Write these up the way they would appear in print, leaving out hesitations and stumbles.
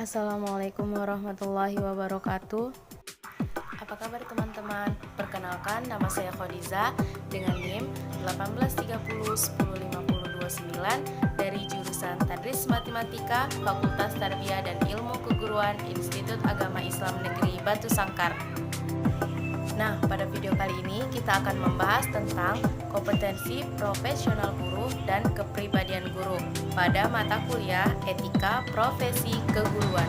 Assalamualaikum warahmatullahi wabarakatuh. Apa kabar teman-teman? Perkenalkan, nama saya Khodiza dengan NIM 1830105029 dari jurusan Tadris Matematika, Fakultas Tarbiyah dan Ilmu Keguruan Institut Agama Islam Negeri Batu Sangkar. Nah, pada video kali ini kita akan membahas tentang kompetensi profesional guru dan kepribadian guru pada mata kuliah Etika Profesi Keguruan.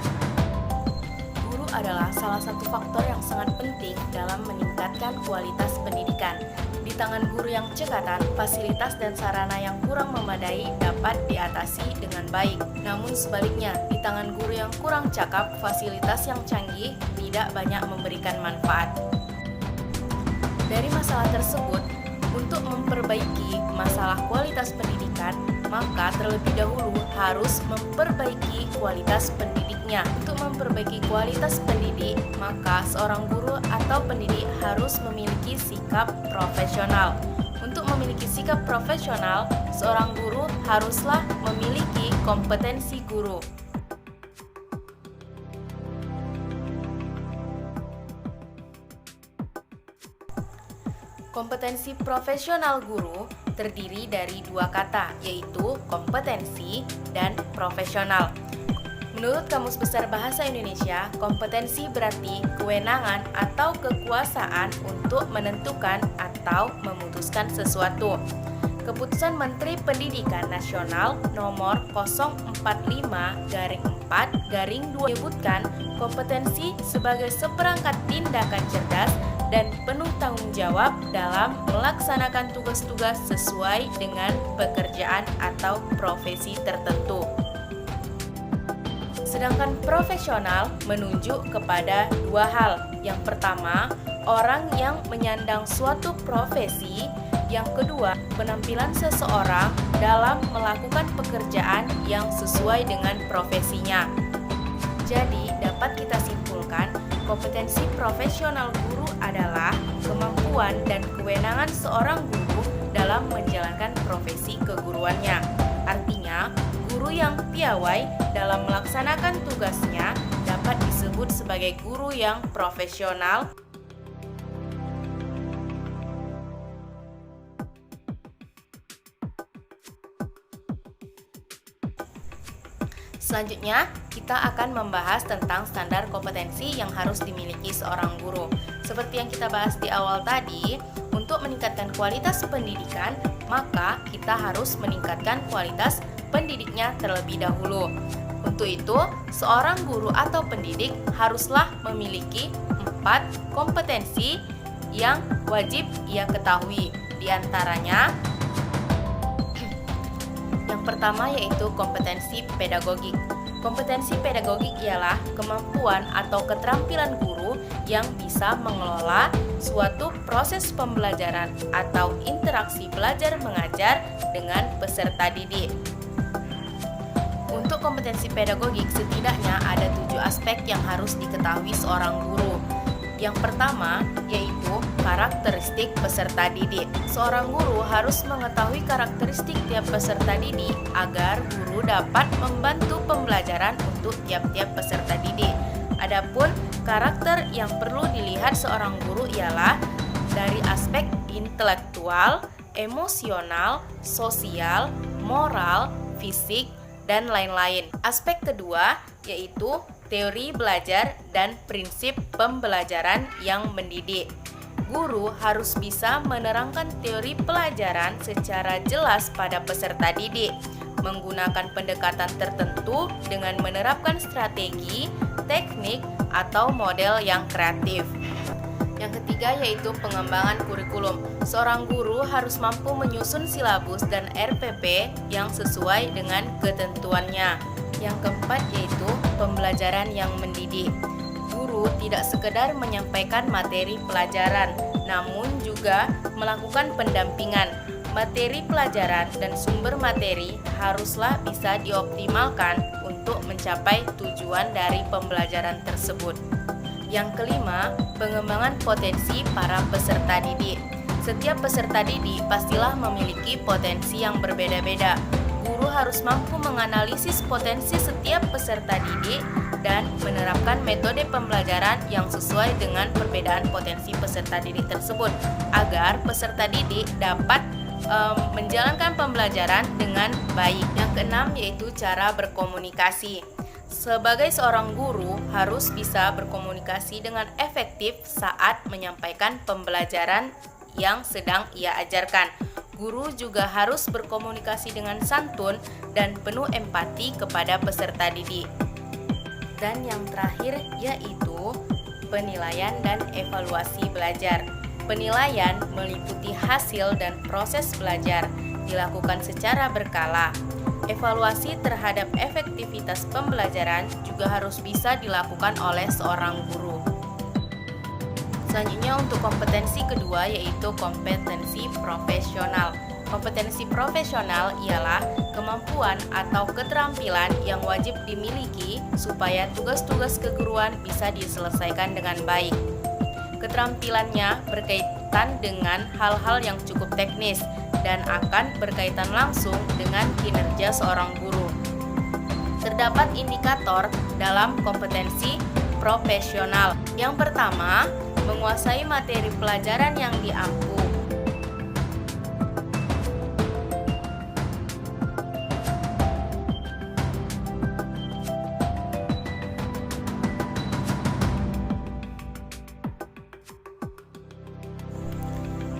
Guru adalah salah satu faktor yang sangat penting dalam meningkatkan kualitas pendidikan. Di tangan guru yang cekatan, fasilitas dan sarana yang kurang memadai dapat diatasi dengan baik. Namun sebaliknya, di tangan guru yang kurang cakap, fasilitas yang canggih tidak banyak memberikan manfaat. Dari masalah tersebut, untuk memperbaiki masalah kualitas pendidikan, maka terlebih dahulu harus memperbaiki kualitas pendidiknya. Untuk memperbaiki kualitas pendidik, maka seorang guru atau pendidik harus memiliki sikap profesional. Untuk memiliki sikap profesional, seorang guru haruslah memiliki kompetensi guru. Kompetensi profesional guru terdiri dari dua kata, yaitu kompetensi dan profesional. Menurut Kamus Besar Bahasa Indonesia, kompetensi berarti kewenangan atau kekuasaan untuk menentukan atau memutuskan sesuatu. Keputusan Menteri Pendidikan Nasional nomor 045/4/2 menyebutkan kompetensi sebagai seperangkat tindakan cerdas dan penuh tanggung jawab dalam melaksanakan tugas-tugas sesuai dengan pekerjaan atau profesi tertentu. Sedangkan profesional menunjuk kepada dua hal. Yang pertama, orang yang menyandang suatu profesi. Yang kedua, penampilan seseorang dalam melakukan pekerjaan yang sesuai dengan profesinya. Jadi, dapat kita simpulkan, kompetensi profesional guru adalah kemampuan dan kewenangan seorang guru dalam menjalankan profesi keguruannya. Artinya, guru yang piawai dalam melaksanakan tugasnya dapat disebut sebagai guru yang profesional. Selanjutnya, kita akan membahas tentang standar kompetensi yang harus dimiliki seorang guru. Seperti yang kita bahas di awal tadi, untuk meningkatkan kualitas pendidikan, maka kita harus meningkatkan kualitas pendidiknya terlebih dahulu. Untuk itu, seorang guru atau pendidik haruslah memiliki 4 kompetensi yang wajib ia ketahui. Di antaranya, yang pertama yaitu kompetensi pedagogik. Kompetensi pedagogik ialah kemampuan atau keterampilan guru yang bisa mengelola suatu proses pembelajaran atau interaksi belajar mengajar dengan peserta didik. Untuk kompetensi pedagogik setidaknya ada 7 aspek yang harus diketahui seorang guru. Yang pertama yaitu karakteristik peserta didik. Seorang guru harus mengetahui karakteristik tiap peserta didik agar guru dapat membantu pembelajaran untuk tiap-tiap peserta didik. Adapun karakter yang perlu dilihat seorang guru ialah dari aspek intelektual, emosional, sosial, moral, fisik, dan lain-lain. Aspek kedua yaitu teori belajar dan prinsip pembelajaran yang mendidik. Guru harus bisa menerangkan teori pelajaran secara jelas pada peserta didik, menggunakan pendekatan tertentu dengan menerapkan strategi, teknik, atau model yang kreatif. Yang ketiga yaitu pengembangan kurikulum. Seorang guru harus mampu menyusun silabus dan RPP yang sesuai dengan ketentuannya. Yang keempat yaitu pembelajaran yang mendidik. Guru tidak sekedar menyampaikan materi pelajaran, namun juga melakukan pendampingan. Materi pelajaran dan sumber materi haruslah bisa dioptimalkan untuk mencapai tujuan dari pembelajaran tersebut. Yang kelima, pengembangan potensi para peserta didik. Setiap peserta didik pastilah memiliki potensi yang berbeda-beda. Guru harus mampu menganalisis potensi setiap peserta didik dan menerapkan metode pembelajaran yang sesuai dengan perbedaan potensi peserta didik tersebut agar peserta didik dapat menjalankan pembelajaran dengan baik. Yang keenam yaitu cara berkomunikasi. Sebagai seorang guru harus bisa berkomunikasi dengan efektif saat menyampaikan pembelajaran yang sedang ia ajarkan. Guru juga harus berkomunikasi dengan santun dan penuh empati kepada peserta didik. Dan yang terakhir yaitu penilaian dan evaluasi belajar. Penilaian meliputi hasil dan proses belajar, dilakukan secara berkala. Evaluasi terhadap efektivitas pembelajaran juga harus bisa dilakukan oleh seorang guru. Selanjutnya untuk kompetensi kedua yaitu kompetensi profesional. Kompetensi profesional ialah kemampuan atau keterampilan yang wajib dimiliki supaya tugas-tugas keguruan bisa diselesaikan dengan baik. Keterampilannya berkaitan dengan hal-hal yang cukup teknis dan akan berkaitan langsung dengan kinerja seorang guru. Terdapat indikator dalam kompetensi profesional. Yang pertama, menguasai materi pelajaran yang diampu.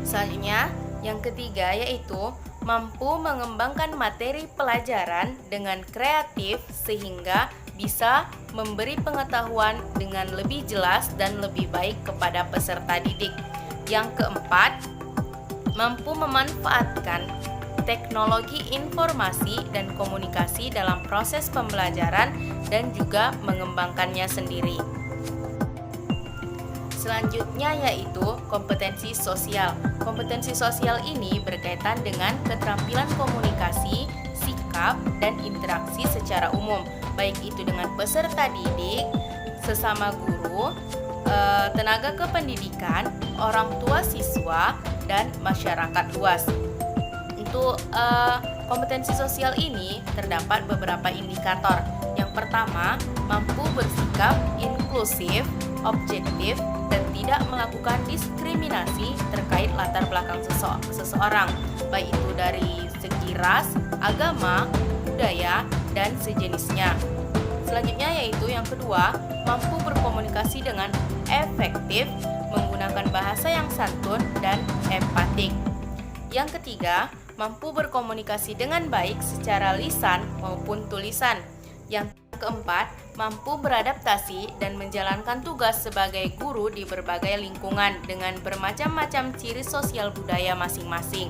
Selanjutnya, yang ketiga yaitu mampu mengembangkan materi pelajaran dengan kreatif sehingga bisa memberi pengetahuan dengan lebih jelas dan lebih baik kepada peserta didik. Yang keempat, mampu memanfaatkan teknologi informasi dan komunikasi dalam proses pembelajaran dan juga mengembangkannya sendiri. Selanjutnya yaitu kompetensi sosial. Kompetensi sosial ini berkaitan dengan keterampilan komunikasi, sikap, dan interaksi secara umum, baik itu dengan peserta didik, sesama guru, tenaga kependidikan, orang tua siswa, dan masyarakat luas. Untuk kompetensi sosial ini terdapat beberapa indikator. Yang pertama, mampu bersikap inklusif, objektif, dan tidak melakukan diskriminasi terkait latar belakang seseorang, baik itu dari segi ras, agama, budaya, dan sejenisnya. Selanjutnya yaitu yang kedua, mampu berkomunikasi dengan efektif, menggunakan bahasa yang santun dan empatik. Yang ketiga, mampu berkomunikasi dengan baik secara lisan maupun tulisan. Yang keempat, mampu beradaptasi dan menjalankan tugas sebagai guru di berbagai lingkungan dengan bermacam-macam ciri sosial budaya masing-masing.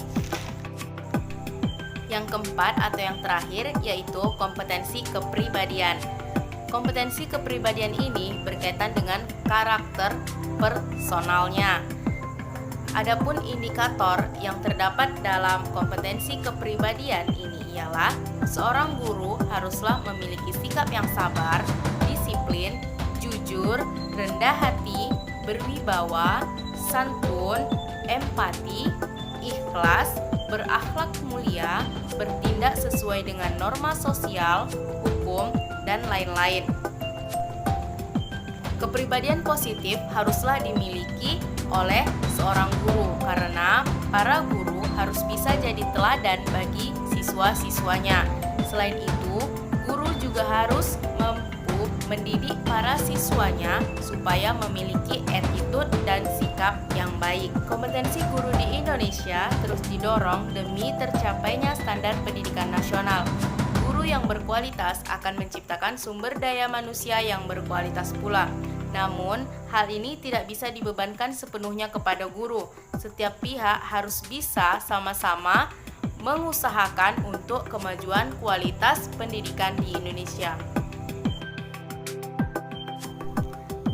Yang keempat atau yang terakhir yaitu kompetensi kepribadian. Kompetensi kepribadian ini berkaitan dengan karakter personalnya. Adapun indikator yang terdapat dalam kompetensi kepribadian ini ialah seorang guru haruslah memiliki sikap yang sabar, disiplin, jujur, rendah hati, berwibawa, santun, empati, ikhlas, berakhlak mulia, bertindak sesuai dengan norma sosial, hukum, dan lain-lain. Kepribadian positif haruslah dimiliki oleh seorang guru karena para guru harus bisa jadi teladan bagi siswa-siswanya. Selain itu, guru juga harus mampu mendidik para siswanya supaya memiliki attitude dan sikap yang baik. Kompetensi guru di Indonesia terus didorong demi tercapainya standar pendidikan nasional. Guru yang berkualitas akan menciptakan sumber daya manusia yang berkualitas pula. Namun, hal ini tidak bisa dibebankan sepenuhnya kepada guru. Setiap pihak harus bisa sama-sama mengusahakan untuk kemajuan kualitas pendidikan di Indonesia.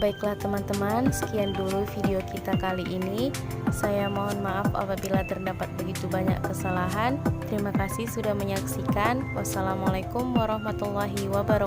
Baiklah teman-teman, sekian dulu video kita kali ini. Saya mohon maaf apabila terdapat begitu banyak kesalahan. Terima kasih sudah menyaksikan. Wassalamualaikum warahmatullahi wabarakatuh.